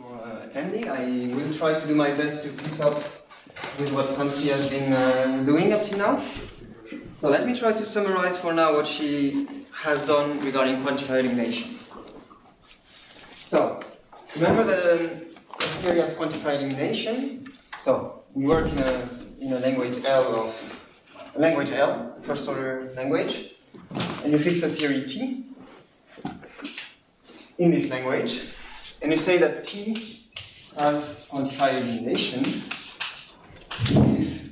for attending. I will try to do my best to keep up with what Franzi has been doing up to now. So let me try to summarize for now what she has done regarding quantifier elimination. So, remember the theory of quantifier elimination. So, we work in a language L, first order language, and you fix a theory T in this language, and you say that T has quantifier elimination if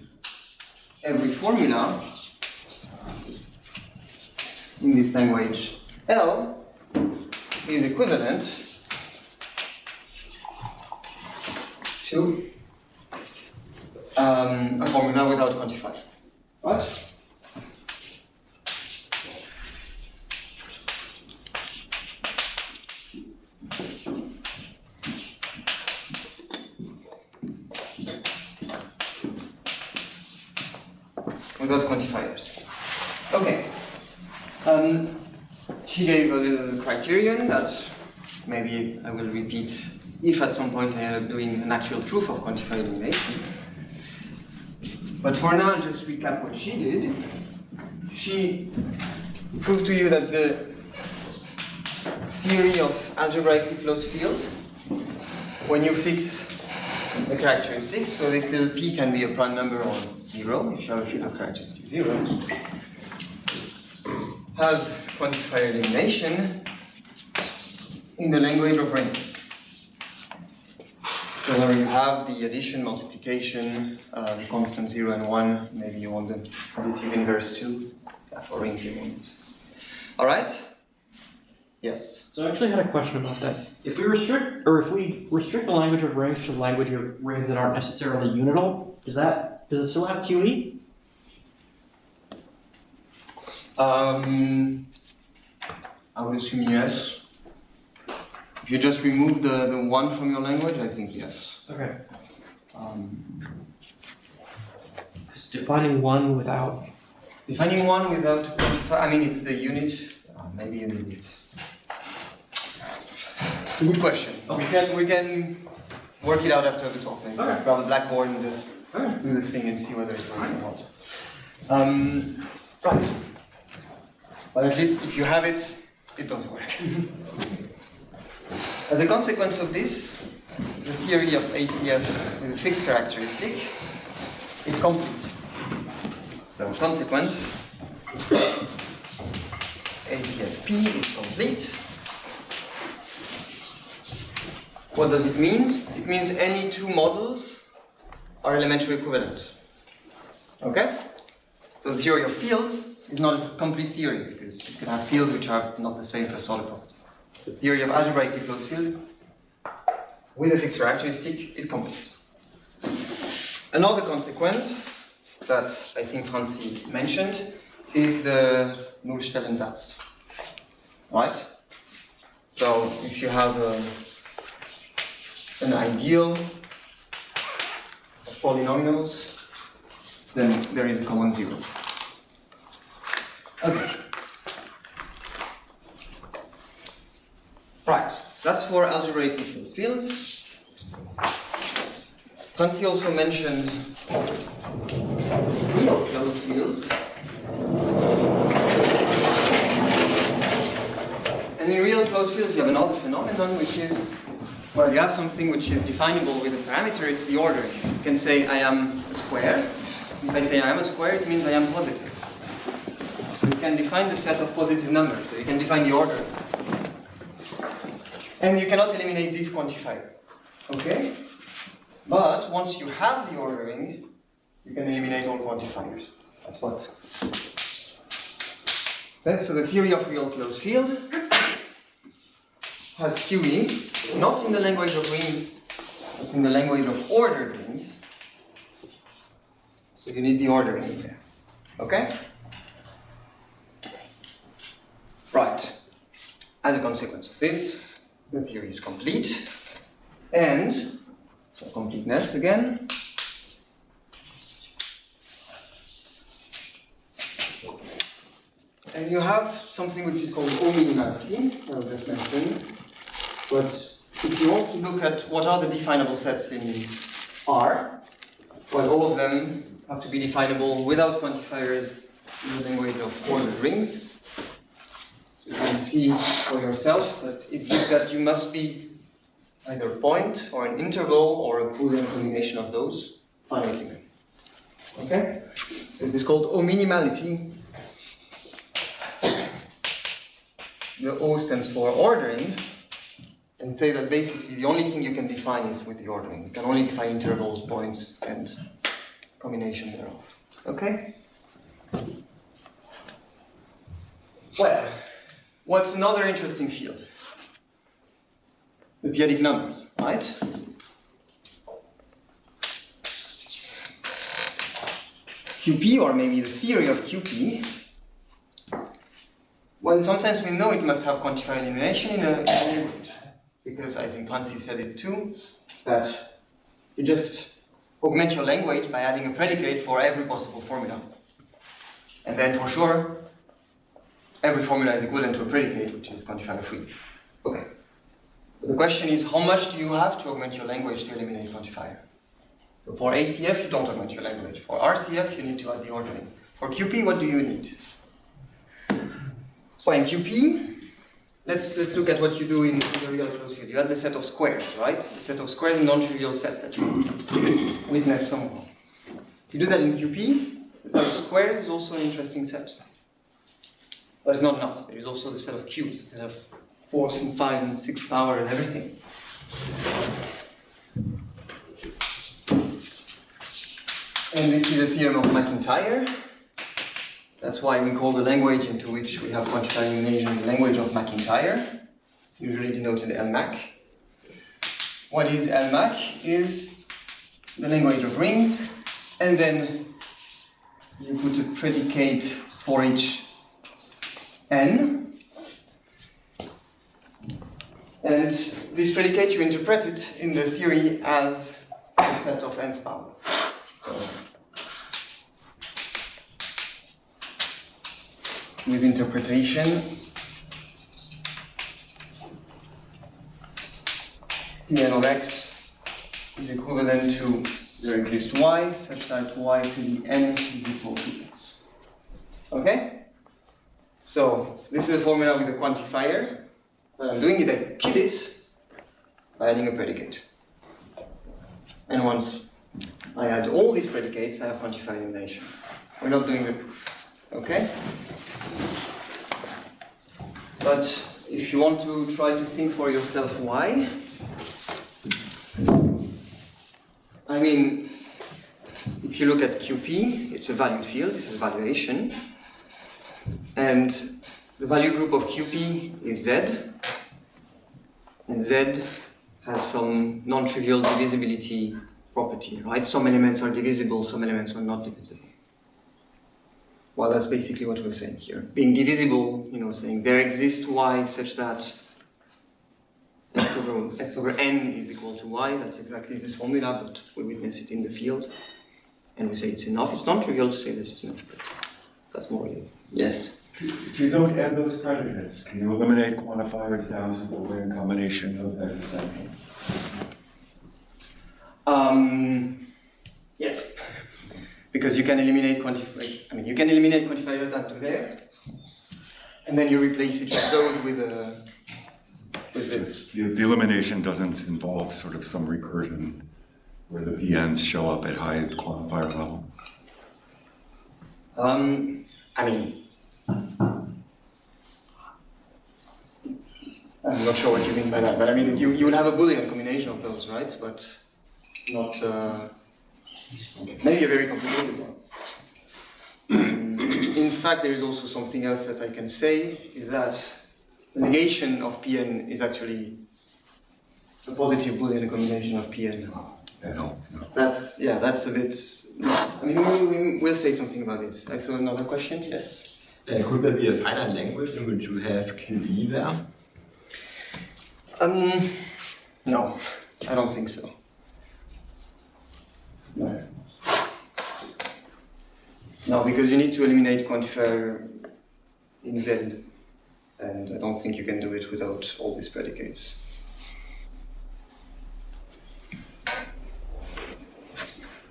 every formula in this language L is equivalent to a formula without quantifier. Right? Without quantifiers. Okay. She gave a little criterion that maybe I will repeat if at some point I end up doing an actual proof of quantifier elimination. But for now, I'll just recap what she did. She proved to you that the theory of algebraically closed field, when you fix the characteristics, so this little p can be a prime number or 0, if you have a field of characteristic 0, has quantifier elimination in the language of rings. So where you have the addition, multiplication, the constant 0 and 1, maybe you want the additive inverse too, for rings you want. Alright? Yes? So I actually had a question about that. If we restrict the language of rings to the language of rings that aren't necessarily unital, does it still have QE? I would assume yes. If you just remove the 1 from your language, I think yes. Okay. Because defining 1 without... Defining 1 without quantifier, I mean it's the unit, maybe a little bit. Good question. Okay. We can work it out after the talk. Maybe. Okay. Grab a blackboard and just do this thing and see whether it's working or not. Right. But at least if you have it, it does work. As a consequence of this, the theory of ACF with a fixed characteristic is complete. So, consequence, ACFP is complete. What does it mean? It means any two models are elementary equivalent. Okay? So the theory of fields is not a complete theory, because you can have fields which are not the same for solid property. The theory of algebraically closed field with a fixed characteristic is complete. Another consequence that I think Franzi mentioned is the Nullstellensatz. Right? So if you have an ideal of polynomials, then there is a common 0. Okay. Right, that's for algebraically closed fields. Franzi also mentioned real closed fields. And in real closed fields, you have another phenomenon, which is, well, you have something which is definable with a parameter, it's the ordering. You can say I am a square. If I say I am a square, it means I am positive. So you can define the set of positive numbers, so you can define the order. And you cannot eliminate this quantifier. Okay? But once you have the ordering, you can eliminate all quantifiers. That's what. So the theory of real closed field has QE, not in the language of rings, but in the language of ordered rings. So you need the ordering in there. Okay? Right. As a consequence of this, the theory is complete. And, so completeness again. And you have something which is called O minimality, I was just mentioning. But if you want to look at what are the definable sets in R, well, all of them have to be definable without quantifiers in the language of ordered rings. You can see for yourself that it gives that you must be either a point or an interval or a Boolean combination of those finitely many. Okay? This is called O minimality. The O stands for ordering, and say that basically the only thing you can define is with the ordering. You can only define intervals, points, and combination thereof. Okay? Well, what's another interesting field? The p-adic numbers, right? QP, or maybe the theory of QP, well, in some sense we know it must have quantifier elimination in a language. Because I think Francis said it too, that you just augment your language by adding a predicate for every possible formula. And then for sure, every formula is equivalent to a predicate, which is quantifier free. Okay. But the question is, how much do you have to augment your language to eliminate quantifier? So for ACF, you don't augment your language. For RCF, you need to add the ordering. For QP, what do you need? Well, in QP, let's look at what you do in the real closed field. You add the set of squares, right? The set of squares is a non-trivial set that you witness somewhere. If you do that in QP, the set of squares is also an interesting set. But it's not enough. There is also the set of cubes that have 4 and 5 and 6 power and everything. And this is the theorem of McIntyre. That's why we call the language into which we have quantifier elimination the language of McIntyre, usually denoted LMAC. What is LMAC? Is the language of rings, and then you put a predicate for each n, and this predicate you interpret it in the theory as a set of nth power. So, with interpretation, Pn of x is equivalent to there exists y, such that y to the n is equal to x. Okay? So, this is a formula with a quantifier. What I'm doing is I kill it by adding a predicate. And once I add all these predicates, I have quantifier elimination. We're not doing the proof. Okay? But if you want to try to think for yourself why, I mean, if you look at QP, it's a valued field, it has valuation, and the value group of QP is Z, and Z has some non-trivial divisibility property, right? Some elements are divisible, some elements are not divisible. Well, that's basically what we're saying here. Being divisible, you know, saying there exists y such that x over n is equal to y. That's exactly this formula, but we witness it in the field. And we say it's enough. It's non-trivial to say this is enough, but that's more it. Yes? If you don't add those predicates, can you eliminate quantifiers down to the Boolean combination of x and n? Yes. Because you can eliminate quantifiers down to there, and then you replace each of those with this. The elimination doesn't involve sort of some recursion where the pn's show up at high quantifier level. I'm not sure what you mean by that, but I mean you would have a Boolean combination of those, right? But not. Maybe a very complicated one. In fact, there is also something else that I can say, is that the negation of Pn is actually a positive Boolean combination of Pn. That helps. No? That's a bit. I mean, we'll say something about this. So another question, yes? Could there be a finite language in which you have QE there? No, I don't think so. No. No, because you need to eliminate quantifier in Z, and I don't think you can do it without all these predicates.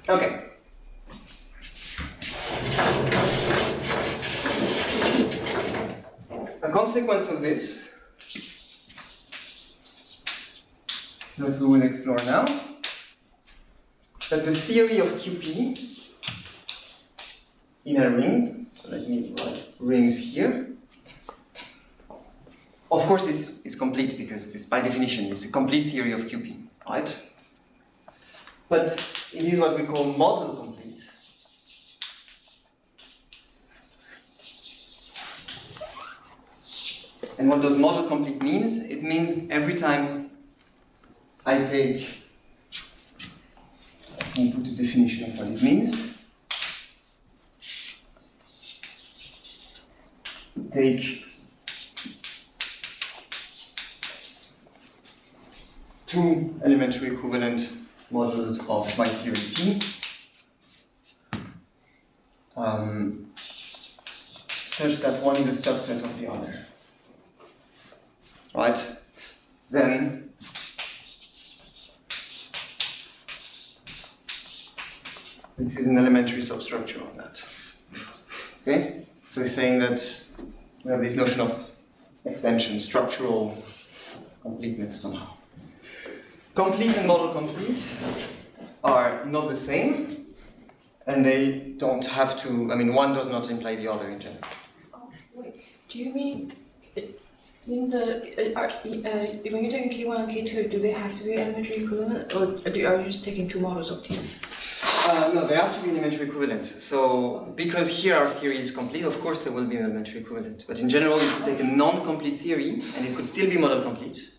Okay. A consequence of this that we will explore now, that the theory of QP inner rings, so let me write rings here. Of course, this is complete because this, by definition, is a complete theory of QP, right? But it is what we call model complete. And what does model complete means? It means every time I take, let me put the definition of what it means. Take two elementary equivalent models of my theory T, such that one is a subset of the other. Right? Then this is an elementary substructure of that. Okay? So we're saying that we have this notion of extension, structural completeness somehow. Complete and model complete are not the same, and they don't have to, I mean, one does not imply the other in general. Oh, wait, do you mean in the, when you're taking K1 and K2, do they have to be elementary equivalent, or are you just taking two models of T? No, they have to be elementary equivalent. So, because here our theory is complete, of course there will be an elementary equivalent. But in general, you could take a non-complete theory, and it could still be model complete.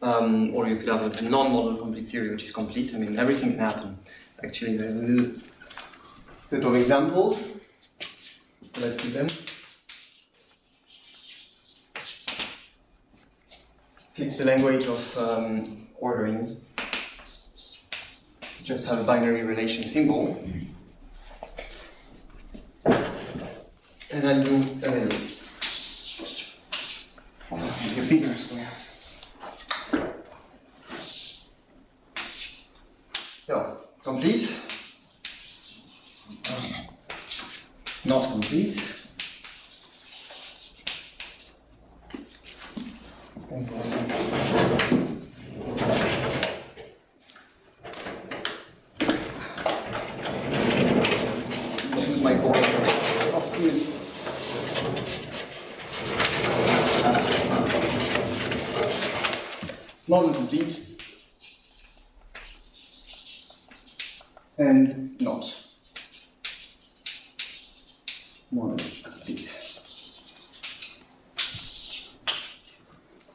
Or you could have a non-model complete theory which is complete. I mean, everything can happen. Actually, there's a little set of examples. So let's do them. Fix the language of ordering. Just have a binary relation symbol. And I'll do a bigger square. So, complete, not complete, choose my board of two. Model complete. And not model complete.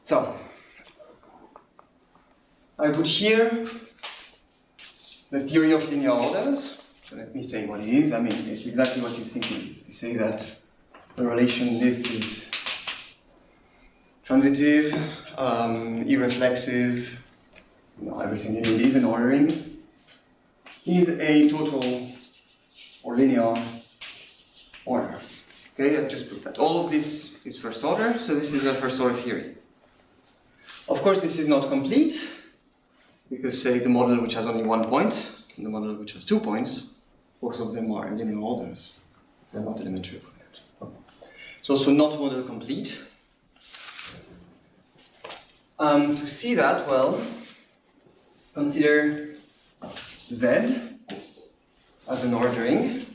So, I put here the theory of linear orders. So let me say what it is. I mean, it's exactly what you think it is. We say that the relation this is transitive, irreflexive, everything it is an ordering. Is a total or linear order. Okay, I'll just put that. All of this is first order, so this is a first order theory. Of course, this is not complete, because say the model which has only 1 point, and the model which has 2 points, both of them are linear orders. They're not elementary equivalent. It's also not model complete. To see that, well, consider Z as an ordering,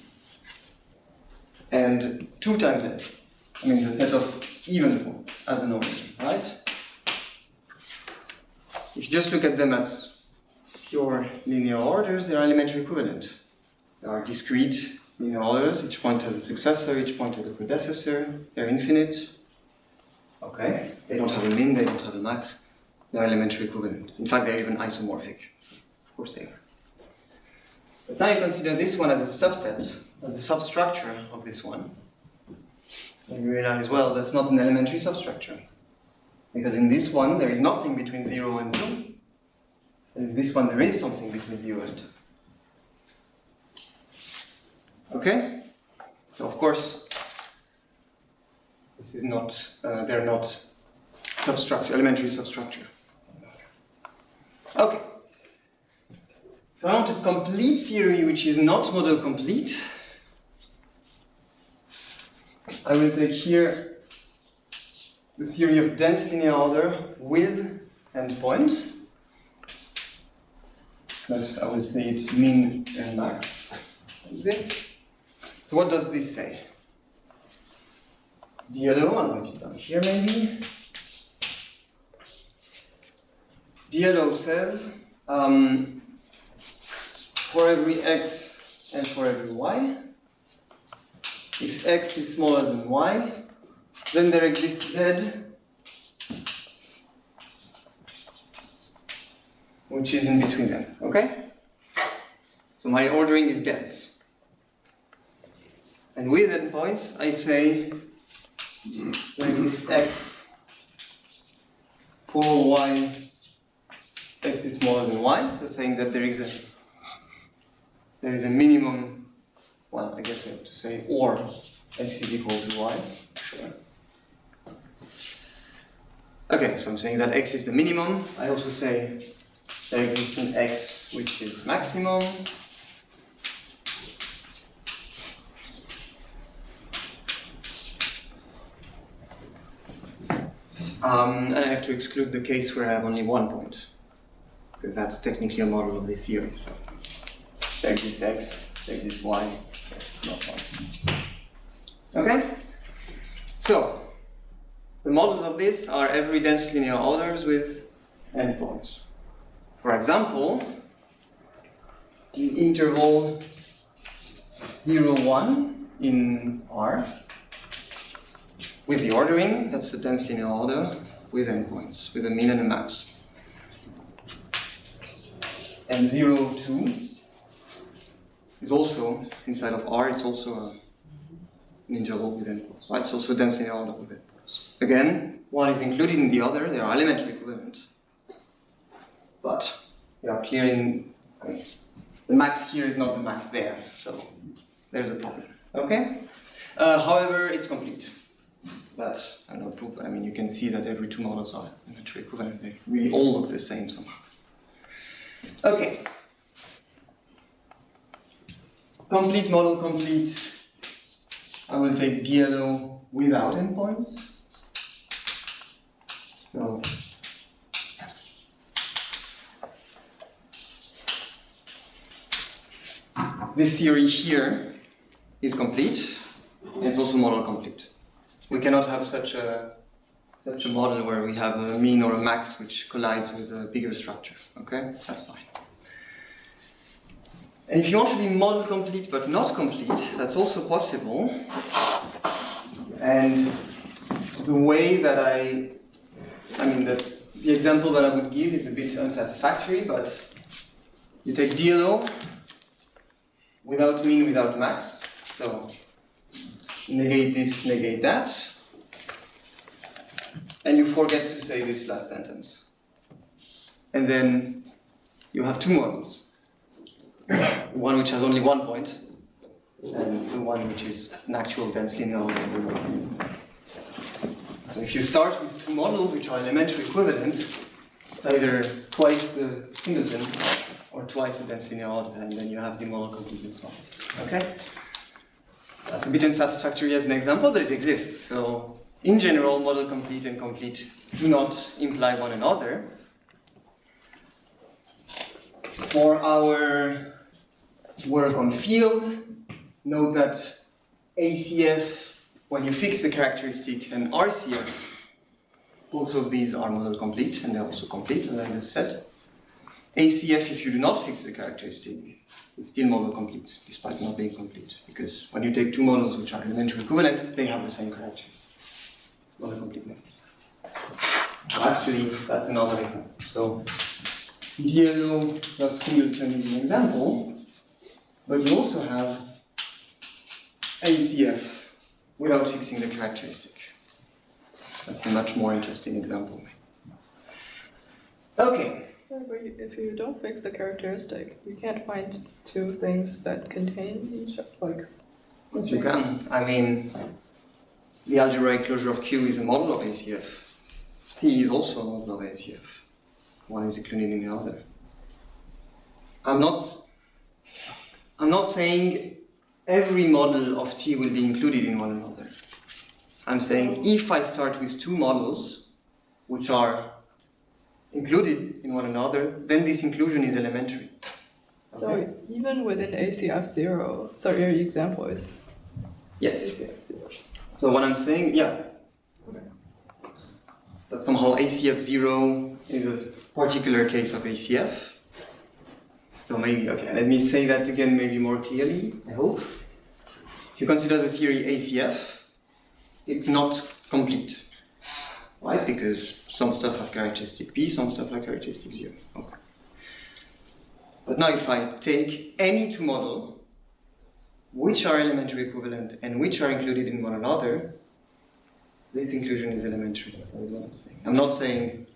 and 2 times Z. I mean the set of even points as an ordering, right? If you just look at them as pure linear orders, they are elementary equivalent. They are discrete linear orders, each point has a successor, each point has a predecessor, they're infinite. Okay, they don't have a min, they don't have a max, they're elementary equivalent. In fact, they're even isomorphic. Of course they are. But now you consider this one as a subset, as a substructure of this one. And you realize, well, that's not an elementary substructure. Because in this one, there is nothing between 0 and 2. And in this one, there is something between 0 and 2. Okay? So of course, this is not, they're not substructure, elementary substructure. Okay. If I want a complete theory which is not model complete, I will take here the theory of dense linear order with endpoint. But I will say it's min and max. Like this. So what does this say? DLO, I'll write it down here maybe. DLO says for every x and for every y, if x is smaller than y, then there exists z, which is in between them, okay? So my ordering is dense. And with endpoints, I say there exists x for y, x is smaller than y, so saying that there is a minimum, well, I guess I have to say or x is equal to y, sure. Okay, so I'm saying that x is the minimum. I also say there exists an x which is maximum. And I have to exclude the case where I have only one point, because that's technically a model of the theory. So there exists x, there exists y, that's not one. Okay? So the models of this are every dense linear orders with endpoints. For example, the interval 0, 1 in R with the ordering, that's the dense linear order with endpoints, with a min and a max. And 0, 2 is also, inside of R, it's also an interval with endpoints. Right? It's also a dense linear order with endpoints. Again, one is included in the other, they are elementary equivalent. But they are clear in, I mean, the max here is not the max there, so there's a problem. Okay? However, it's complete. But I don't know proof, but I mean you can see that every two models are elementary equivalent. They really all look the same somehow. Okay. Complete model complete. I will take DLO without endpoints. So this theory here is complete, and it's also model complete. We cannot have such a model where we have a mean or a max which collides with a bigger structure. Okay, that's fine. And if you want to be model complete but not complete, that's also possible. And the way that the example that I would give is a bit unsatisfactory, but you take DLO without mean, without max. So negate this, negate that. And you forget to say this last sentence. And then you have two models. One which has only one point, and the one which is an actual dense linear order. So if you start with two models which are elementary equivalent, it's either twice the singleton or twice the dense linear order, and then you have the model complete problem. Okay? That's a bit unsatisfactory as an example, but it exists. So in general, model complete and complete do not imply one another. For our work on field, note that ACF, when you fix the characteristic, and RCF, both of these are model complete, and they're also complete, as I just said. ACF, if you do not fix the characteristic, is still model complete, despite not being complete. Because when you take two models which are elementary equivalent, they have the same characteristics. Model completeness. So actually, that's another example. So DLO plus singleton is an example, but you also have ACF without fixing the characteristic. That's a much more interesting example. Okay. Yeah, but if you don't fix the characteristic, you can't find two things that contain each other. Like, Yes, you can. I mean, the algebraic closure of Q is a model of ACF. C is also a model of ACF. One is included in the other. I'm not saying every model of T will be included in one another. I'm saying if I start with two models which are included in one another, then this inclusion is elementary. Okay? So even within ACF0, so your example is Yes. ACF0. So what I'm saying, yeah, that somehow ACF0 is a particular case of ACF. So maybe, okay, let me say that again maybe more clearly, I hope. If you consider the theory ACF, it's not complete, right? Because some stuff have characteristic P, some stuff have characteristic 0. Okay. But now if I take any two models which are elementary equivalent and which are included in one another, this inclusion is elementary. That is what I'm saying. I'm not saying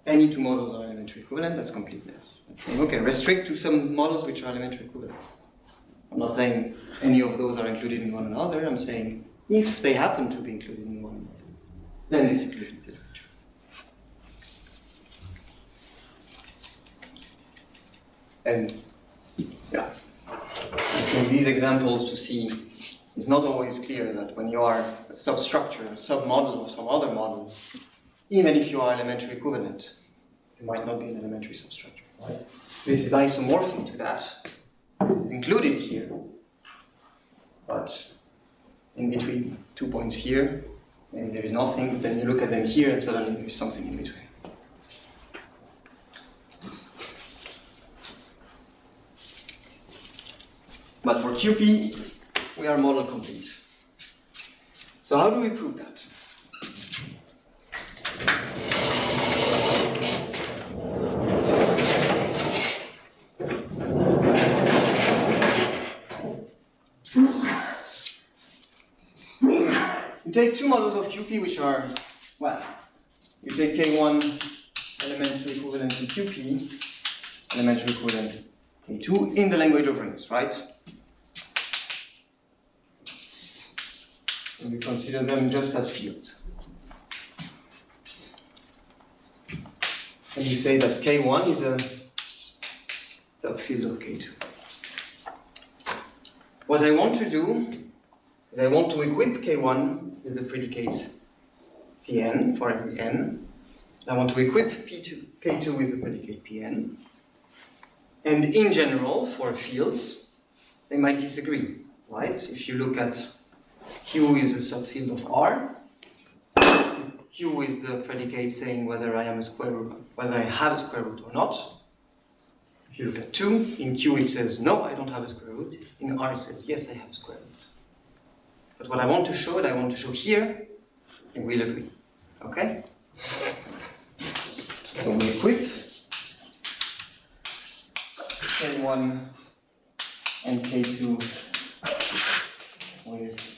any two models are elementary equivalent, that's completeness. I'm saying, okay, restrict to some models which are elementary equivalent. I'm not saying any of those are included in one another, I'm saying if they happen to be included in one another, then this inclusion is elementary. And yeah, I think these examples to see it's not always clear that when you are a substructure, a submodel of some other model, even if you are elementary equivalent, you might not be an elementary substructure. Right? This is isomorphic to that. This is included here, but in between 2 points here, maybe there is nothing, then you look at them here and suddenly there is something in between. But for QP, we are model complete. So how do we prove that? You take two models of QP which are, well, you take K1 elementary equivalent to QP, elementary equivalent K2 in the language of rings, right? And we consider them just as fields. And you say that K1 is a subfield of K2. What I want to do is I want to equip K1 with the predicate Pn for every n. I want to equip K2 with the predicate Pn. And in general, for fields, they might disagree, right? If you look at Q is a subfield of R. Q is the predicate saying whether I have a square root or not. If you look at 2, in Q it says no, I don't have a square root. In R it says yes, I have a square root. But what I want to show, here, and we'll agree. Okay? So we equip K1 and K2 with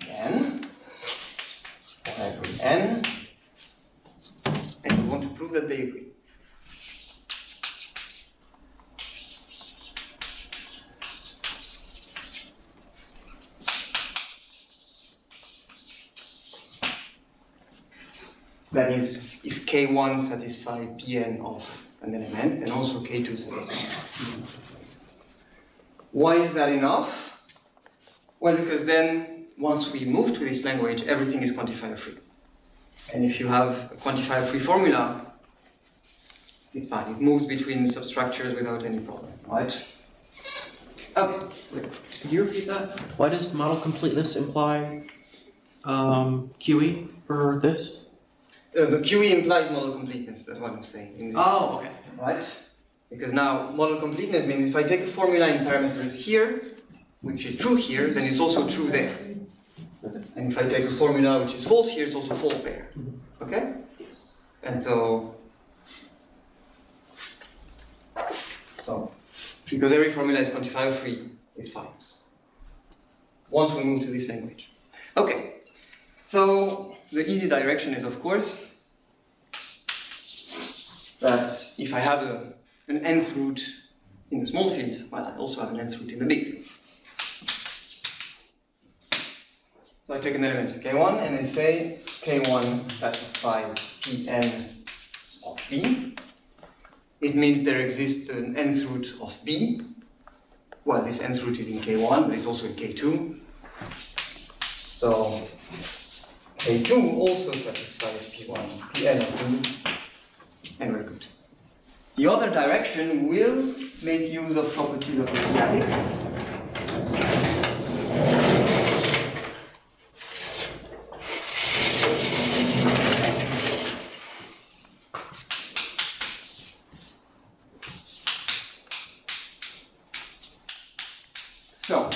n, every n, and we want to prove that they agree. That is, if K1 satisfies Pn of an element, and also K2 satisfies. Why is that enough? Well, because then, once we move to this language, everything is quantifier free. And if you have a quantifier free formula, it's fine. It moves between substructures without any problem, right? Okay. Could you repeat that? Why does model completeness imply QE for this? The QE implies model completeness, that's what I'm saying. Oh, okay. Right? Because now, model completeness means if I take a formula in parameters here, which is true here, then it's also true there. And if I take a formula which is false here, it's also false there. Okay? And so because every formula is quantifier free, it's fine. Once we move to this language. Okay. So the easy direction is, of course, that if I have an nth root in the small field, well, I also have an nth root in the big field. So I take an element K1 and I say K1 satisfies Pn of B. it means there exists an nth root of B. Well, this nth root is in K1, but it's also in K2. So K2 also satisfies P1, Pn of B, and we're good. The other direction will make use of properties of the p-adics. So,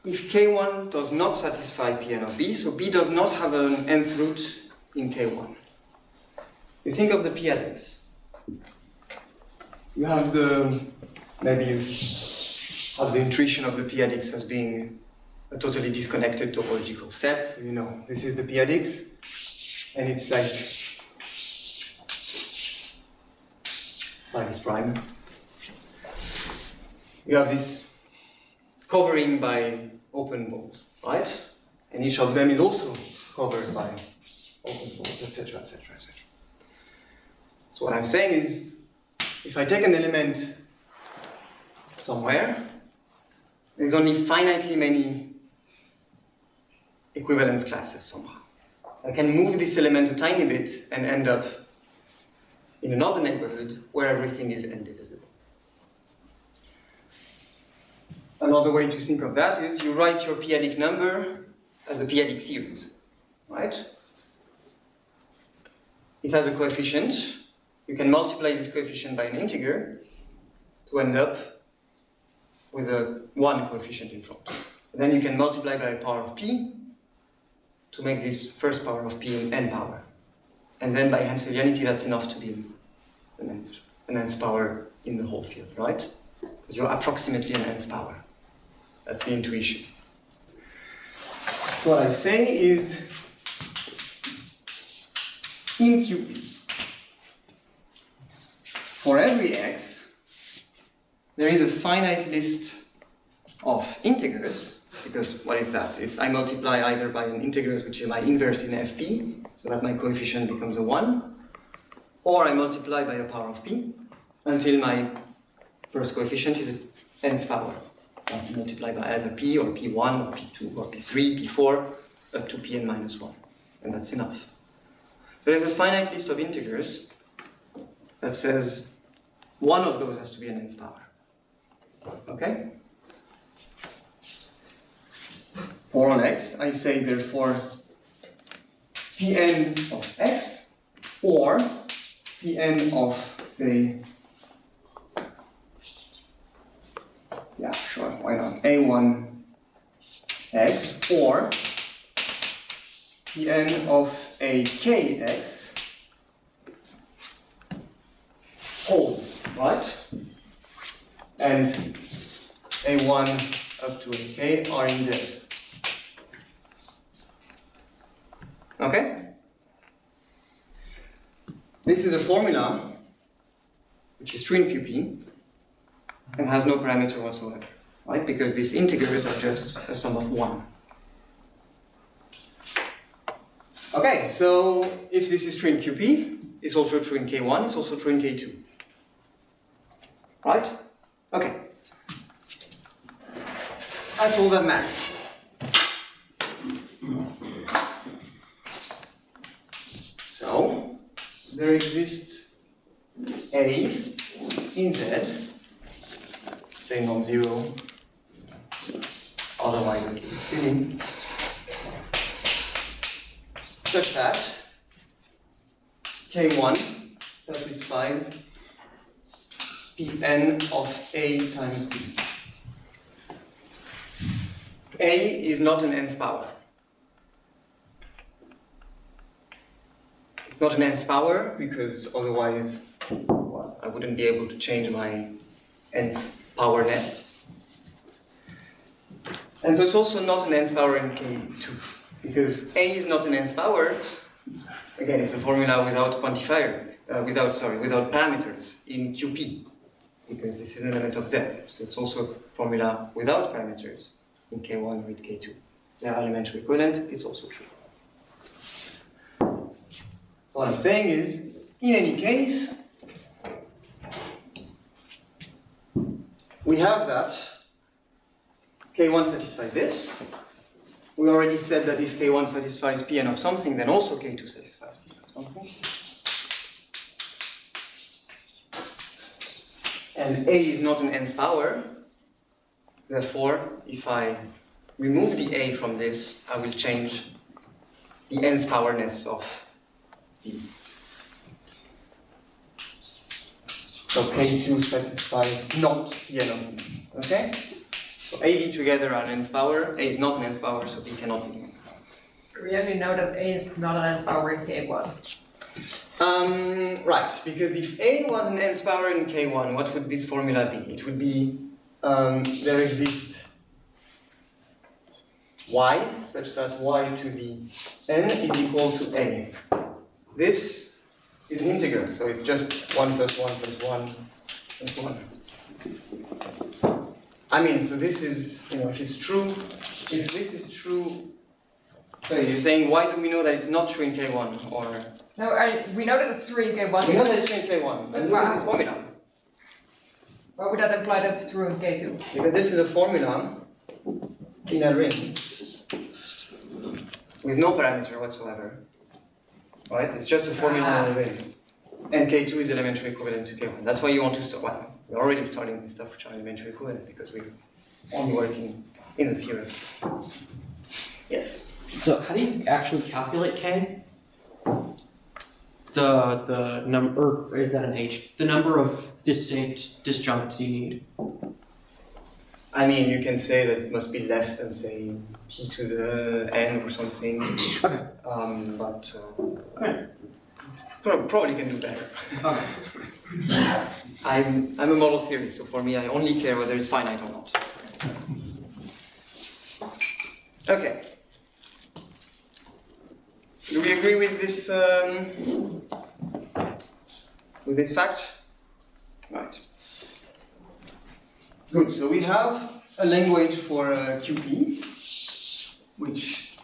if K1 does not satisfy Pn of B, so B does not have an nth root in K1. You think of the p-adics. You have maybe you have the intuition of the p-adics as being a totally disconnected topological set. So you know, this is the p-adics, and it's like 5 is prime. You have this covering by open balls, right? And each of them is also covered by open balls, etc., etc., etc. So what I'm saying is, if I take an element somewhere, there's only finitely many equivalence classes somehow. I can move this element a tiny bit and end up in another neighborhood where everything is indivisible. Another way to think of that is you write your p-adic number as a p-adic series, right? It has a coefficient. You can multiply this coefficient by an integer to end up with a 1 coefficient in front. And then you can multiply by a power of p to make this first power of p an n power. And then by henselianity, that's enough to be an nth power in the whole field, right? Because you're approximately an nth power. That's the intuition. So what I say is, in QP, for every x, there is a finite list of integers, because what is that? It's I multiply either by an integer which is my inverse in fp, so that my coefficient becomes a 1, or I multiply by a power of p until my first coefficient is an nth power. I have to multiply by either p or p1 or p2 or p3, p4, up to pn minus 1, and that's enough. So there's a finite list of integers that says one of those has to be an nth power. Okay? For all x, I say therefore Pn of x or Pn of, say, yeah, sure, why not? A1 x or Pn of a kx holds, right? And A1 up to AK are in Z. Okay? This is a formula which is true in QP and has no parameter whatsoever, right? Because these integers are just a sum of 1. Okay, so if this is true in QP, it's also true in K1, it's also true in K2. Right? Okay. That's all that matters. So, there exists A in Z, say non-zero, otherwise it's silly, such that K1 satisfies Pn of A times B. A is not an nth power. It's not an nth power because otherwise, well, I wouldn't be able to change my nth powerness. And so it's also not an nth power in K2 because A is not an nth power. Again, it's a formula without quantifier, without parameters in QP because this is an element of Z. So it's also a formula without parameters in K1 or in K2. They are elementary equivalent, it's also true. So what I'm saying is, in any case, we have that K1 satisfies this. We already said that if K1 satisfies Pn of something, then also K2 satisfies Pn of something. And A is not an nth power. Therefore, if I remove the A from this, I will change the nth powerness of B. So K2 satisfies not Pn of B. Okay? So A, B together are an nth power. A is not an nth power, so B cannot be an nth power. We only know that A is not an nth power in K1. Right, because if A was an nth power in K1, what would this formula be? It would be there exists y, such that y to the n is equal to A. This is an integer, so it's just 1 plus 1 plus 1 plus 1. I mean, so this is, if it's true, if this is true, so you're saying, why do we know that it's not true in K1? Or No, we know that it's true in K1. we know that it's true in K1, then look at this formula. Why would that imply that it's true in K2? Because this is a formula in a ring with no parameter whatsoever. Right? It's just a formula in a ring. And K2 is elementary equivalent to K1. That's why you want to start. Well, we're already starting with stuff which are elementary equivalent because we're only working in the theorem. Yes. So how do you actually calculate K? The number, or is that an H? The number of distinct disjuncts you need. I mean, you can say that it must be less than, say, p to the n or something. Okay. Probably can do better. Okay. I'm a model theorist, so for me, I only care whether it's finite or not. Okay. Do we agree with this fact? Right. Good. So we have a language for QP, which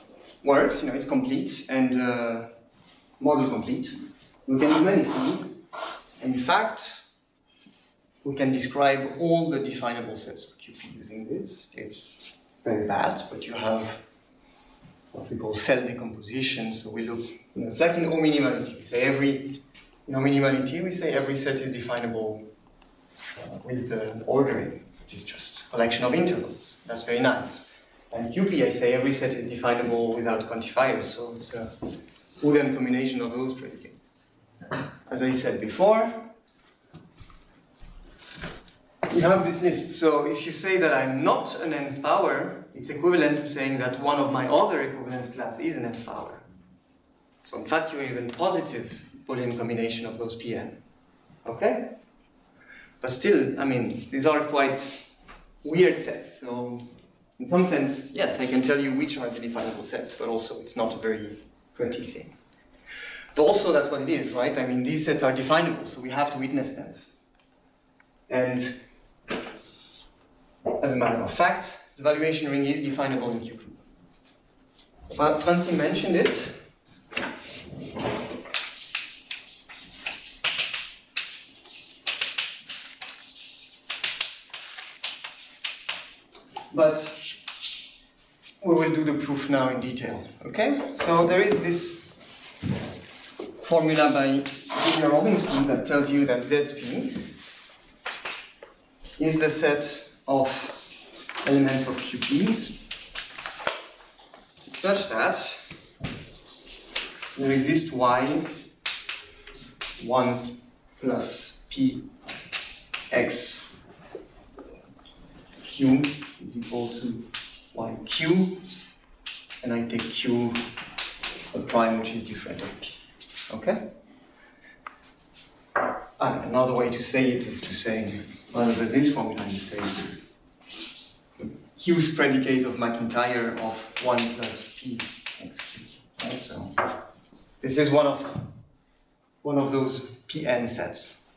works. It's complete and model complete. We can do many things. In fact, we can describe all the definable sets of QP using this. It's very bad, but you have what we call cell decomposition. So we look, it's like in O minimality. We say in O minimality, we say every set is definable with the ordering, which is just a collection of intervals. That's very nice. And QP, I say every set is definable without quantifiers. So it's a Boolean combination of those predicates. As I said before, we have this list. So if you say that I'm not an nth power, it's equivalent to saying that one of my other equivalence class is an nth power. So in fact, you're even positive Boolean combination of those Pn. Okay? But still, I mean, these are quite weird sets. So in some sense, yes, I can tell you which are the definable sets, but also it's not a very pretty thing. But also that's what it is, right? I mean, these sets are definable, so we have to witness them. And as a matter of fact, the valuation ring is definable in QP. Franzi mentioned it. But we will do the proof now in detail, okay? So there is this formula by Gillian Robinson that tells you that ZP is the set of elements of QP such that there exists y once plus p x q is equal to yq, and I take q a prime which is different of p. Okay? And another way to say it is to say, rather than this formula, you say q's predicate of McIntyre of 1 plus p xq. Right? So this is one of those Pn sets.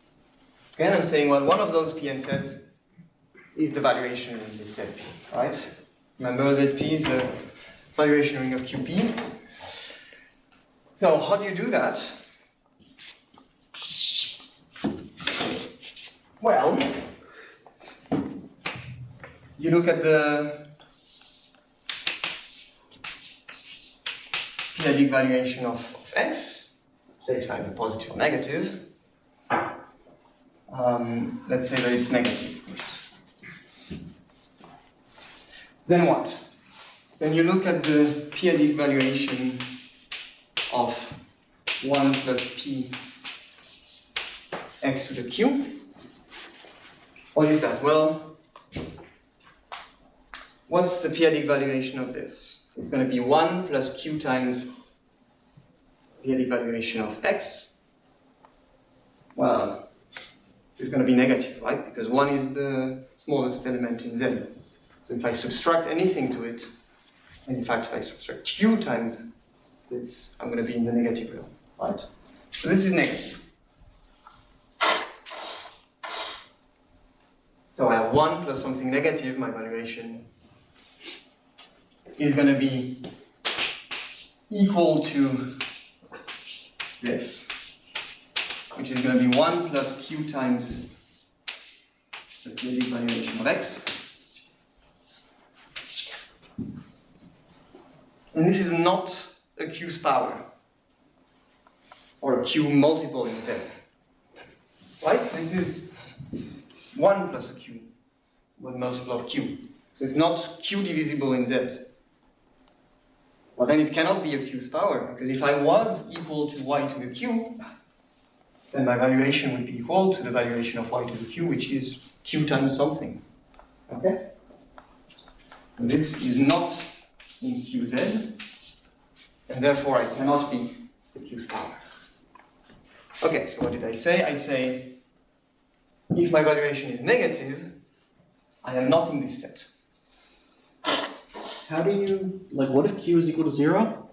Okay, and I'm saying, well, one of those Pn sets is the valuation ring with ZP, right? Remember that P is the valuation ring of QP. So how do you do that? Well, you look at the p-adic valuation of x, say it's either positive or negative. Let's say that it's negative first. Then what? Then you look at the p-adic valuation of 1 plus p x to the q. What is that? Well, what's the p-adic valuation of this? It's going to be 1 plus q times p-adic valuation of x. Well, it's going to be negative, right? Because 1 is the smallest element in z. So if I subtract anything to it, and in fact if I subtract q times this, I'm going to be in the negative realm, right? So this is negative. So I have 1 plus something negative, my valuation is going to be equal to this, which is going to be 1 plus q times the p-adic valuation of x. And this is not a q's power, or a q multiple in z. Right? This is 1 plus a q, one multiple of q. So it's not q divisible in z. Well, then it cannot be a q's power, because if I was equal to y to the q, then my valuation would be equal to the valuation of y to the q, which is q times something. Okay? And this is not in qz, and therefore I cannot be the q's power. Okay, so what did I say? I say, if my valuation is negative, I am not in this set. How do you, like, what if q is equal to 0?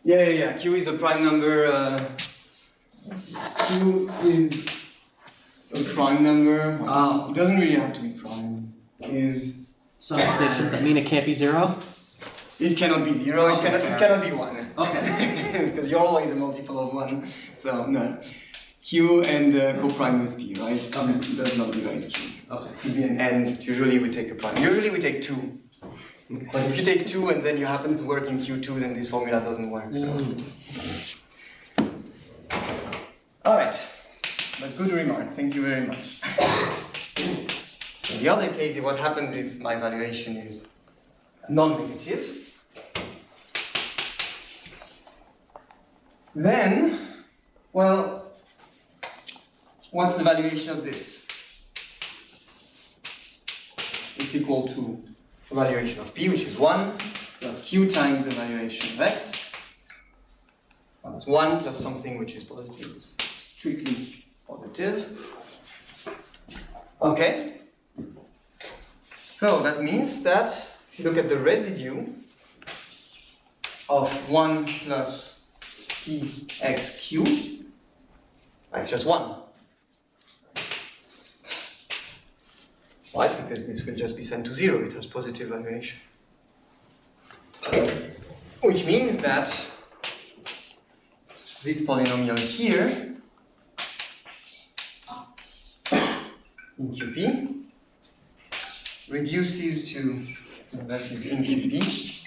Yeah. Q is a prime number. Q is a prime number. It doesn't really have to be prime. Is Some conditions that mean it can't be 0? it cannot be 0. Okay, it cannot be 1. Okay. Because you're always a multiple of 1. So no. Q and co-prime with p, right? Okay. Does not divide q. Okay. Could be an n. Usually we take a prime. Usually we take 2. But if you take 2 and then you happen to work in Q2, then this formula doesn't work. So. Alright, but good remark, thank you very much. In the other case, what happens if my valuation is non-negative? Then, well, what's the valuation of this? It's equal to the valuation of p, which is 1, plus q times the valuation of x. Well, it's 1 plus something which is positive, it's strictly positive. Okay. So that means that if you look at the residue of 1 plus pxq, it's just 1. Why? Because this will just be sent to 0, it has positive valuation. Which means that this polynomial here in QP reduces to, that is in QP,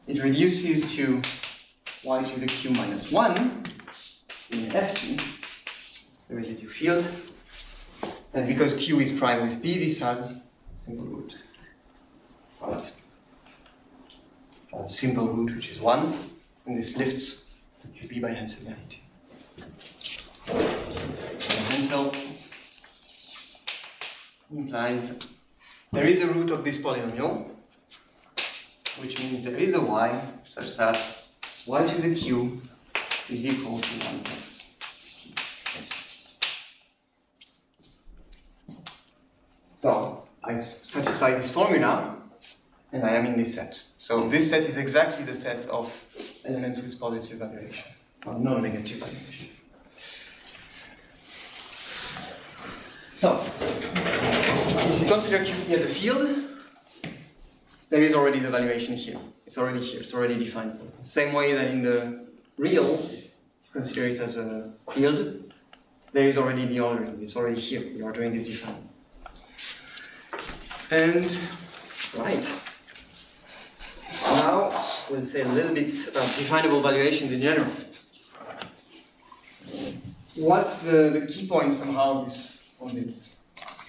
it reduces to y to the q minus 1 in Ft, the residue field. And because q is prime with p, this has simple root. Right. So a simple root which is 1, and this lifts the qp by henselianity. And Hensel implies there is a root of this polynomial, which means there is a y such that y to the q is equal to 1 plus. So I satisfy this formula, and I am in this set. So this set is exactly the set of elements with positive valuation, or non-negative valuation. So, if you consider QP as a field, there is already the valuation here. It's already here, it's already defined. Same way that in the reals, consider it as a field. there is already the ordering. It's already here. We are doing this define. And right. Now we'll say a little bit about definable valuations in general. What's the key point somehow on this?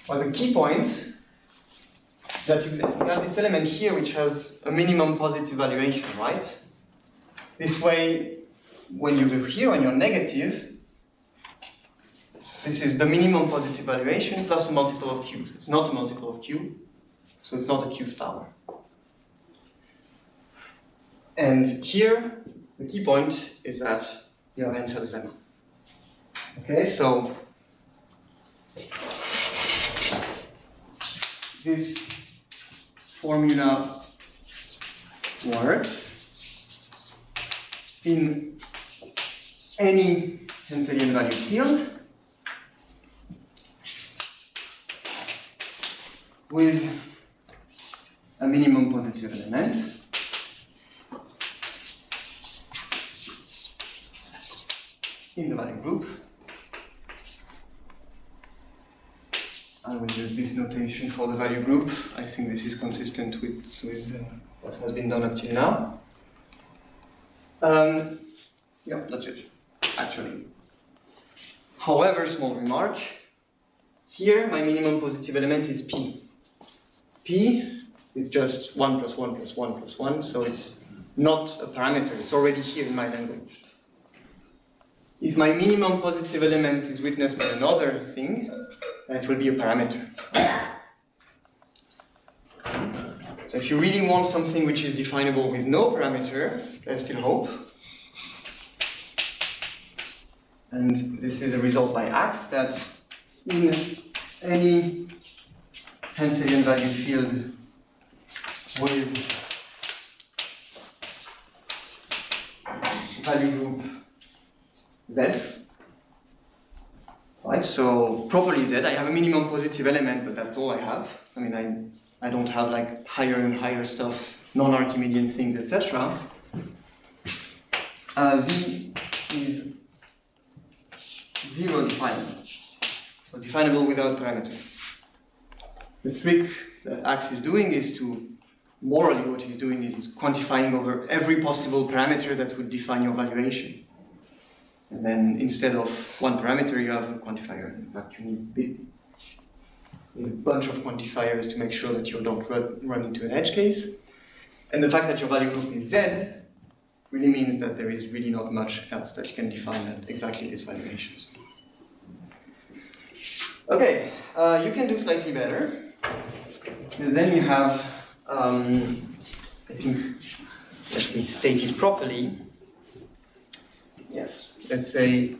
Well, the key point that you have this element here which has a minimum positive valuation, right? This way, when you go here and you're negative, this is the minimum positive valuation plus a multiple of q. It's not a multiple of q, so it's not a q's power. And here, the key point is that you have Hensel's lemma. Okay, so this formula works in any Henselian valued field with a minimum positive element in the value group. I will use this notation for the value group. I think this is consistent with what has been done up till now. Yeah, that's it, actually. However, small remark, here my minimum positive element is p. P is just 1 plus 1 plus 1 plus 1, so it's not a parameter, it's already here in my language. If my minimum positive element is witnessed by another thing, that will be a parameter. So if you really want something which is definable with no parameter, there's still hope. And this is a result by Axe that in any Henselian valued field with value group Z, right? So properly Z, I have a minimum positive element, but that's all I have. I mean, I don't have like higher and higher stuff, non-Archimedean things, etc. V is zero definable, so definable without parameter. The trick that Axe is doing is to, morally what he's doing is he's quantifying over every possible parameter that would define your valuation. And then instead of one parameter, you have a quantifier. In fact, you need a bunch of quantifiers to make sure that you don't run into an edge case. And the fact that your value group is Z really means that there is really not much else that you can define at exactly these valuations. Okay, you can do slightly better. And then you have, I think, let me state it properly. Yes, let's say,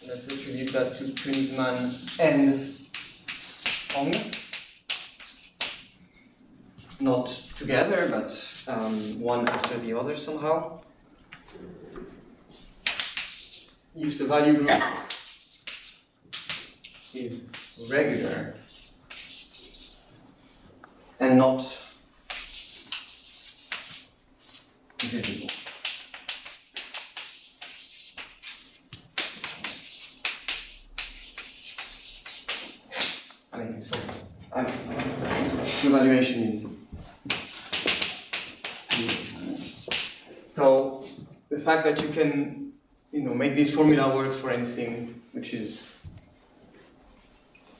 let's attribute that to Königsmann and Hong. Not together, but one after the other somehow. If the value group is regular and not divisible. I mean, so the evaluation is. So the fact that you can, make this formula work for anything which is.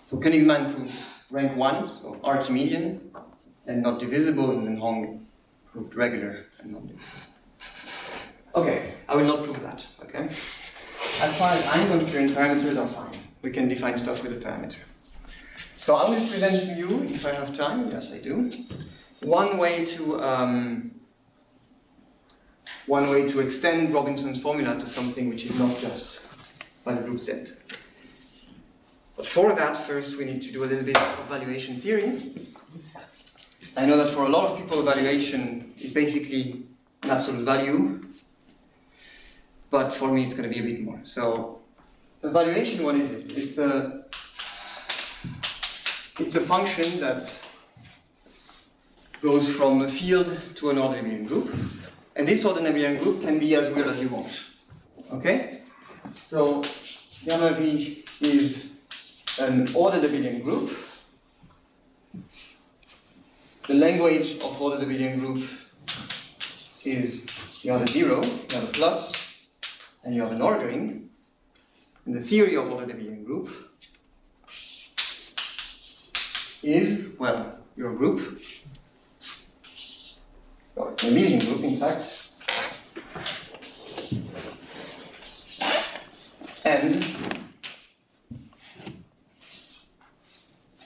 So Königsmann proved rank 1, so Archimedean, and not divisible, and then Hong proved regular and not divisible. Okay, I will not prove that, okay? As far as I'm concerned, parameters are fine. We can define stuff with a parameter. So I will present to you, if I have time, yes I do, one way to extend Robinson's formula to something which is not just value group Z. But for that, first we need to do a little bit of valuation theory. I know that for a lot of people, valuation is basically an absolute value, but for me it's going to be a bit more. So, evaluation, what is it? It's a function that goes from a field to an ordinary group. And this ordered abelian group can be as weird as you want. Okay? So gamma V is an ordered abelian group. The language of ordered abelian group is you have a 0, you have a plus, and you have an ordering. And the theory of ordered abelian group is, well, your group, or an abelian group in fact, and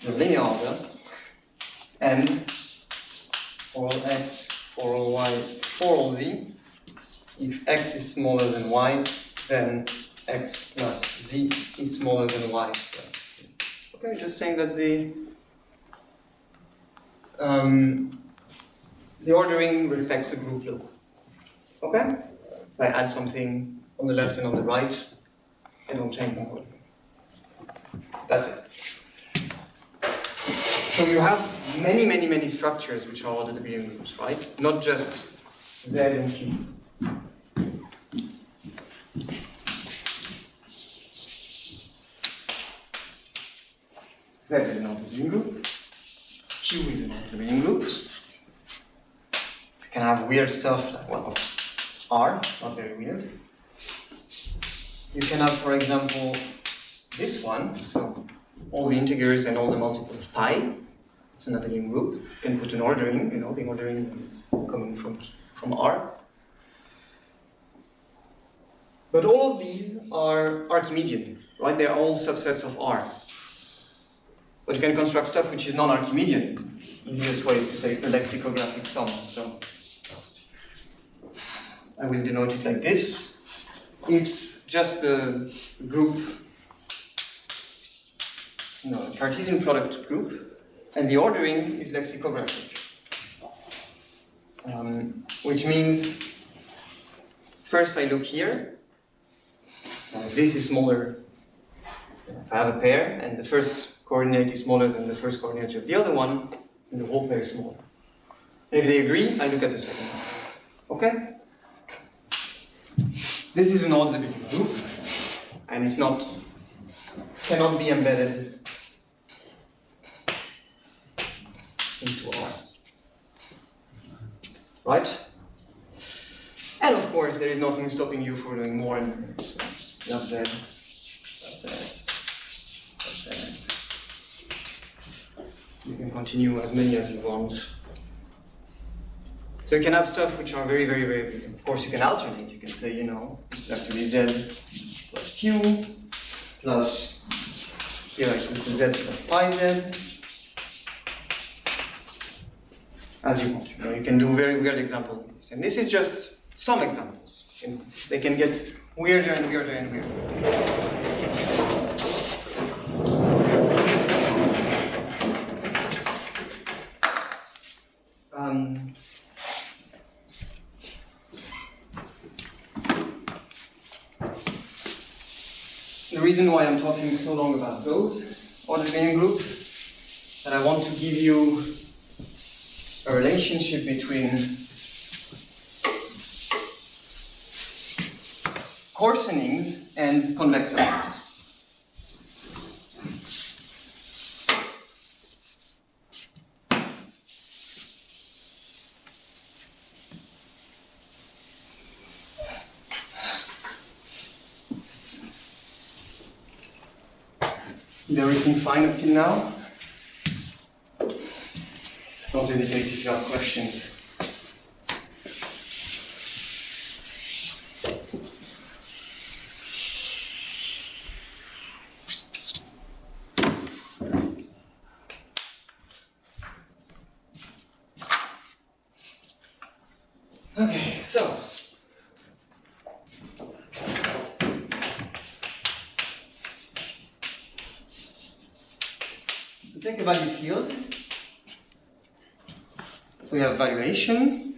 the linear order, and for all x, for all y, for all z, if x is smaller than y, then x plus z is smaller than y plus z. Okay, just saying that the ordering respects the group law. Okay? If I add something on the left and on the right, I don't change my ordering. That's it. So you have many structures which are ordered abelian groups, right? Not just Z and Q. Z is an ordered abelian group. Q is an ordered abelian group. You can have weird stuff like, well, R, not very weird. You can have, for example, this one, so all the integers and all the multiples of pi. It's an abelian group. You can put an ordering, you know, the ordering is coming from R. But all of these are Archimedean, right? They're all subsets of R. But you can construct stuff which is non-Archimedean. Easiest way is to take the lexicographic sum. So I will denote it like this. It's just a group, a Cartesian product group, and the ordering is lexicographic. Which means, first I look here. If this is smaller, I have a pair, and the first coordinate is smaller than the first coordinate of the other one, and the whole pair is smaller. And if they agree, I look at the second one. Okay? This is an ordered abelian group, and it's cannot be embedded into R. Right? And of course, there is nothing stopping you from doing more and more. So you have Z, that's Z. You can continue as many as you want. So you can have stuff which are very big. Of course, you can alternate. You can say, it's actually Z plus Q plus, here I put Z plus pi Z. As you want. You can do very weird examples of this. And this is just some examples. They can get weirder and weirder and weirder. The reason why I'm talking so long about those ordered abelian groups, that I want to give you a relationship between coarsenings and convex orders. Is everything fine up till now? Don't hesitate if you have questions. Okay, so we take a value field. So we have valuation.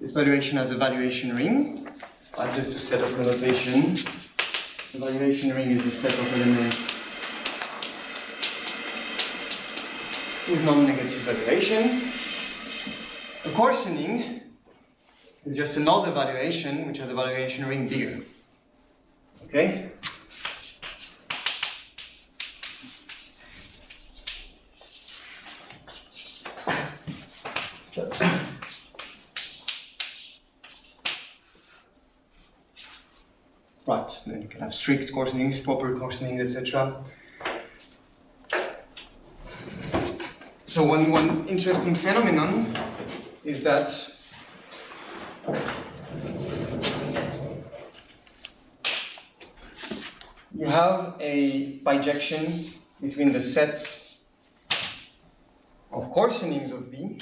This valuation has a valuation ring. Just to set up the notation, the valuation ring is a set of elements with non-negative valuation. A coarsening is just another valuation which has a valuation ring bigger. Okay? Right, then you can have strict coarsenings, proper coarsenings, etc. So one interesting phenomenon is that you have a bijection between the sets of coarsenings of V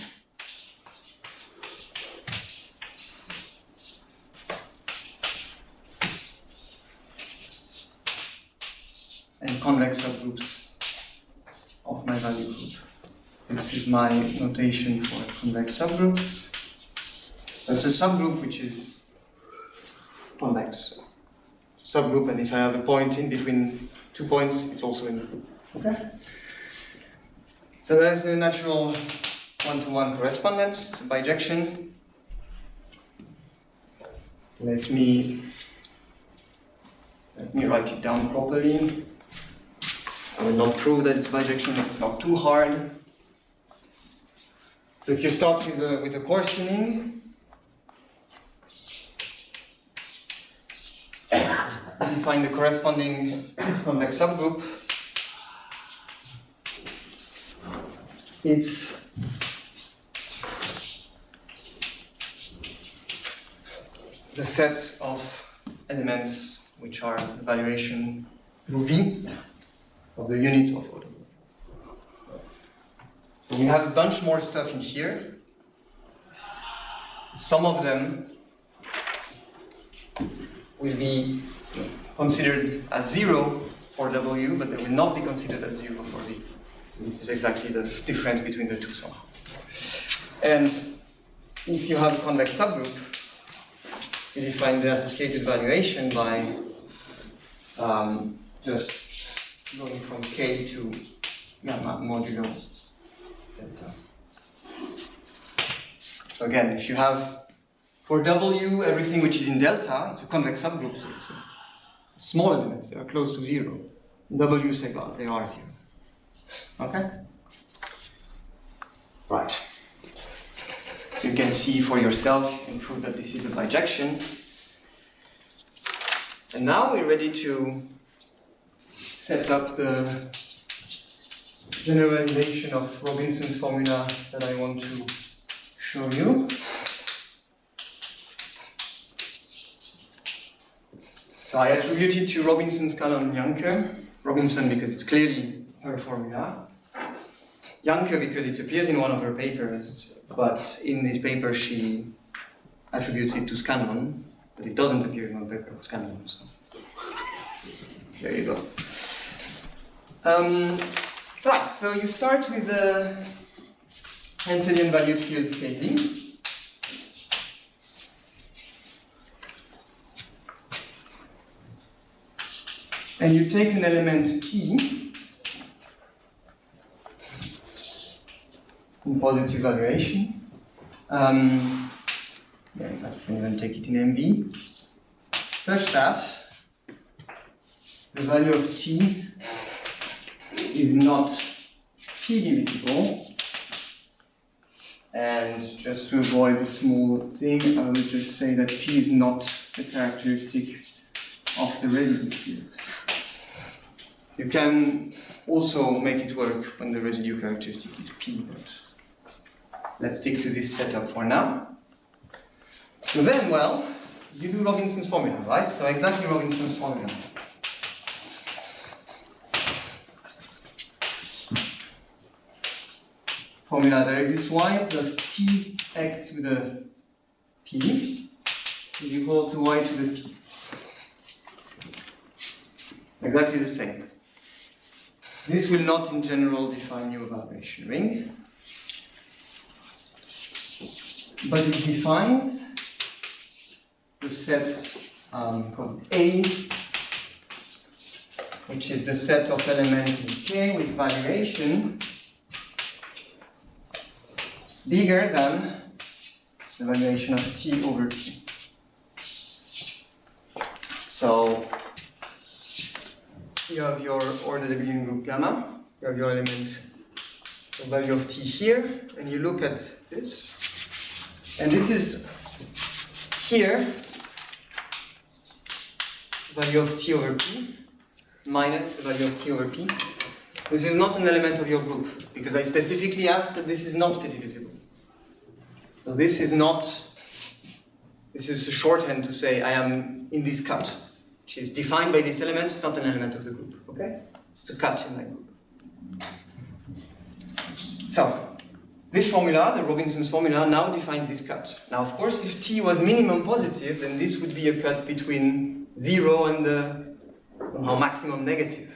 and convex subgroups of my value group. This is my notation for convex subgroups. So it's a subgroup which is convex. Subgroup, and if I have a point in between 2 points, it's also in the group. Okay? So that's a natural one-to-one correspondence. It's a bijection. Let me write it down properly. I will not prove that it's bijection, it's not too hard. So if you start with a coarsening, you find the corresponding convex subgroup. It's the set of elements which are the valuation through V of the units of order. So we have a bunch more stuff in here. Some of them will be considered as 0 for W, but they will not be considered as 0 for V. This is exactly the difference between the two somehow. And if you have a convex subgroup, you define the associated valuation by just going from K to gamma modulo delta. So again, if you have for W everything which is in delta, it's a convex subgroup, so it's small elements, they are close to 0. W is egal, they are 0. Okay? Right. You can see for yourself and prove that this is a bijection. And now we're ready to set up the generalization of Robinson's formula that I want to show you. So I attribute it to Robinson's canon Jahnke. Robinson because it's clearly her formula. Jahnke because it appears in one of her papers, but in this paper she attributes it to Scanlon, but it doesn't appear in one paper of Scanlon. So there you go. Right, so you start with the Henselian valued field KD. And you take an element T in positive valuation. Yeah, you can even take it in MV, such that the value of T is not P divisible. And just to avoid a small thing, I will just say that P is not a characteristic of the residue field. You can also make it work when the residue characteristic is P, but let's stick to this setup for now. So then, well, you do Robinson's formula, right? So exactly Robinson's formula. Formula, there exists y plus tx to the p is equal to y to the p. Exactly the same. This will not in general define your valuation ring, but it defines the set called A, which is the set of elements in K with valuation bigger than the valuation of t over p. So you have your order degree group gamma, you have your element, the value of t here, and you look at this, and this is here, value of t over p minus the value of t over p. This is not an element of your group, because I specifically asked that this is not p-divisible. So this is a shorthand to say I am in this cut, which is defined by this element, it's not an element of the group, okay? It's a cut in my group. So, this formula, the Robinson's formula, now defines this cut. Now, of course, if t was minimum positive, then this would be a cut between 0 and the somehow maximum negative.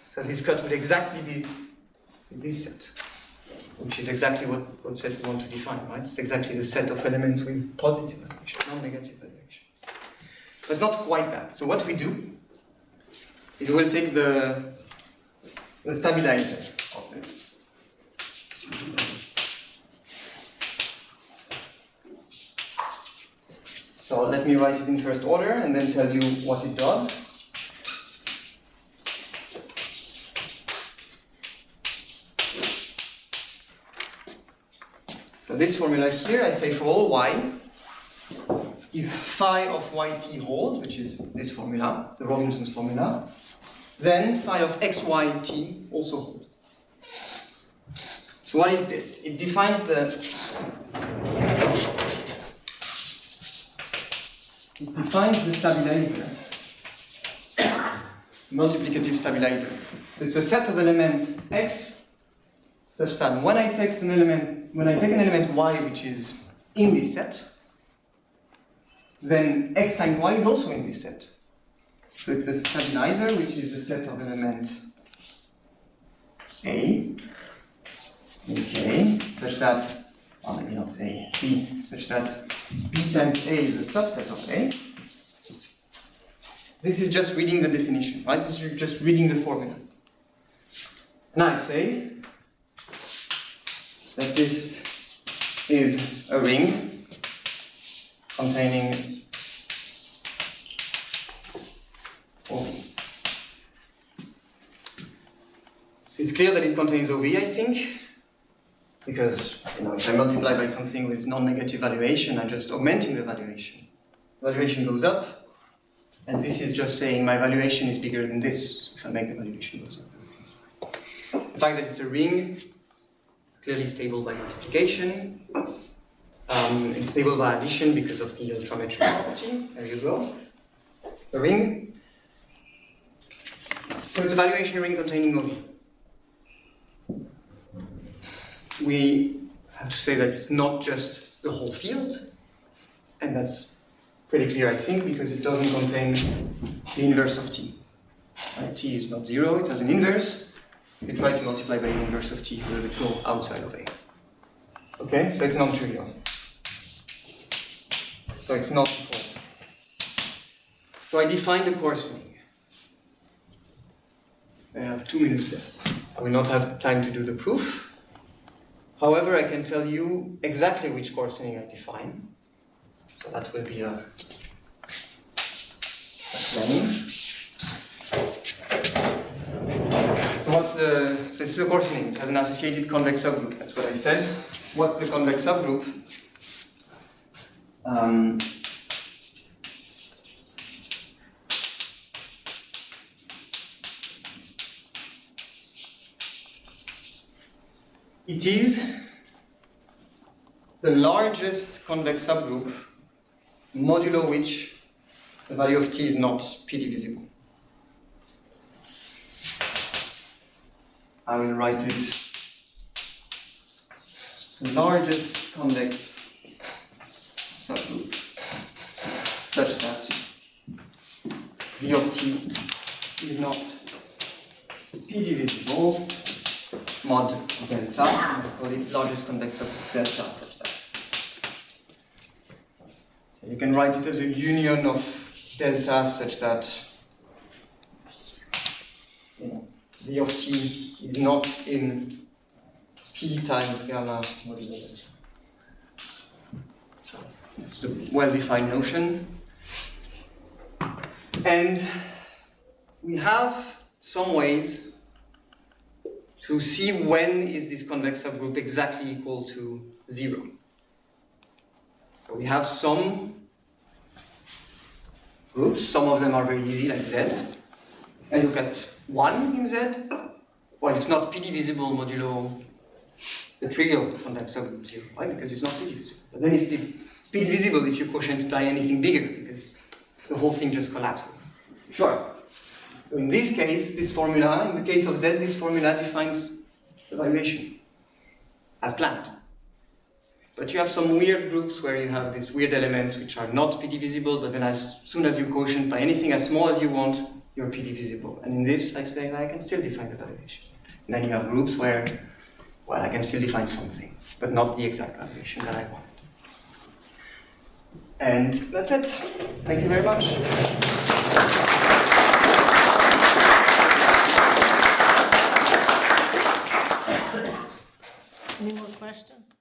So this cut would exactly be this set, which is exactly what set we want to define, right? It's exactly the set of elements with positive valuation, non-negative valuation. But it's not quite that. So what we do is we'll take the stabilizer of this. So let me write it in first order and then tell you what it does. So this formula here, I say for all y, if phi of yt holds, which is this formula, the Robinson's formula, then phi of xyt also holds. So what is this? It defines the stabilizer, multiplicative stabilizer. So it's a set of elements x such that when I take an element y which is in this set, then x times y is also in this set. So it's a stabilizer which is a set of element A, okay, such that, well, maybe not A, B, such that B times A is a subset of A. This is just reading the definition, right? This is just reading the formula. Now I say that this is a ring containing OV. It's clear that it contains OV, I think, because if I multiply by something with non-negative valuation, I'm just augmenting the valuation. Valuation goes up, and this is just saying my valuation is bigger than this. If I make the valuation goes up, everything's fine. The fact that it's a ring is clearly stable by multiplication. It's stable by addition because of the ultrametric property. There you go. It's a ring. So it's a valuation ring containing OV. We have to say that it's not just the whole field, and that's pretty clear, I think, because it doesn't contain the inverse of t. Right? T is not 0, it has an inverse. You try to multiply by the inverse of t, will it go outside of A. Okay, so it's non-trivial. So it's not equal. So I define the coarsening. I have 2 minutes left. I will not have time to do the proof. However, I can tell you exactly which coarsening I define. So that will be a plane. So this is a coarsening. It has an associated convex subgroup. That's what I said. What's the convex subgroup? It is the largest convex subgroup modulo which the value of t is not p-divisible. I will write it the largest convex subgroup such that v of t is not p-divisible mod delta, and we call it largest convex subgroup delta such that. You can write it as a union of delta such that v of t is not in p times gamma modulo delta. So It's a well-defined notion. And we have some ways to see when is this convex subgroup exactly equal to 0. So we have some groups, some of them are very easy, like Z. I look at 1 in Z. Well, it's not p-divisible modulo the trivial convex subgroup 0. Why? Because it's not p-divisible. But then it's p-divisible if you quotient by anything bigger, because the whole thing just collapses. Sure. So in this case, this formula, in the case of Z, this formula defines the valuation as planned. But you have some weird groups where you have these weird elements which are not p-divisible, but then as soon as you quotient by anything as small as you want, you're p-divisible. And in this, I say I can still define the valuation. And then you have groups where, well, I can still define something, but not the exact valuation that I want. And that's it. Thank you very much. Any more questions?